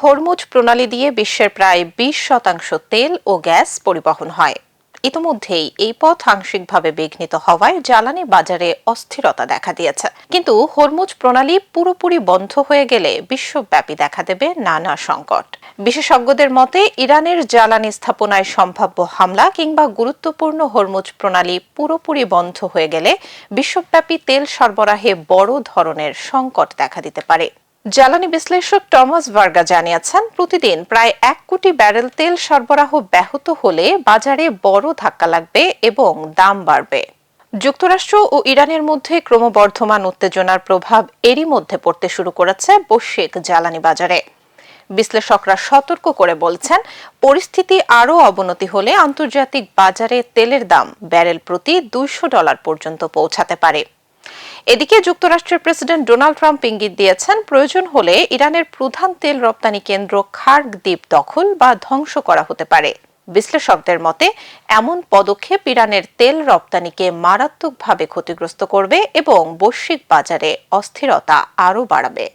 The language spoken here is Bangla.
হরমুজ প্রণালী দিয়ে বিশ্বের প্রায় 20% তেল ও গ্যাস পরিবহন হয়। ইতোমধ্যেই এই পথ আংশিকভাবে বিঘ্নিত হওয়ায় জ্বালানি বাজারে অস্থিরতা দেখা দিয়েছে। কিন্তু হরমুজ প্রণালী পুরোপুরি বন্ধ হয়ে গেলে বিশ্বব্যাপী দেখা দেবে নানা সংকট। বিশেষজ্ঞদের মতে ইরানের জ্বালানি স্থাপনায় সম্ভাব্য হামলা কিংবা গুরুত্বপূর্ণ হরমুজ প্রণালী পুরোপুরি বন্ধ হয়ে গেলে বিশ্বব্যাপী তেল সরবরাহে বড় ধরনের সংকট দেখা দিতে পারে। জ্বালানি বিশ্লেষক টমাস ভার্গা জানিয়েছেন, প্রতিদিন প্রায় 1 কোটি ব্যারেল তেল সরবরাহ ব্যাহত হলে বাজারে বড় ধাক্কা লাগবে এবং দাম বাড়বে। যুক্তরাষ্ট্র ও ইরানের মধ্যে ক্রমবর্ধমান উত্তেজনার প্রভাব এরই মধ্যে পড়তে শুরু করেছে বৈশ্বিক জ্বালানি বাজারে। বিশ্লেষকরা সতর্ক করে বলছেন, পরিস্থিতি আরও অবনতি হলে আন্তর্জাতিক বাজারে তেলের দাম ব্যারেল প্রতি $200 পর্যন্ত পৌঁছাতে পারে। এদিকে যুক্তরাষ্ট্রের প্রেসিডেন্ট ডোনাল্ড ট্রাম্প ইঙ্গিত দিয়েছেন, প্রয়োজন হলে ইরানের প্রধান তেল রপ্তানি কেন্দ্র খার্গ দ্বীপ দখল বা ধ্বংস করা হতে পারে। বিশ্লেষকদের মতে এমন পদক্ষেপ ইরানের তেল রপ্তানিকে মারাত্মকভাবে ক্ষতিগ্রস্ত করবে এবং বৈশ্বিক বাজারে অস্থিরতা আরও বাড়াবে।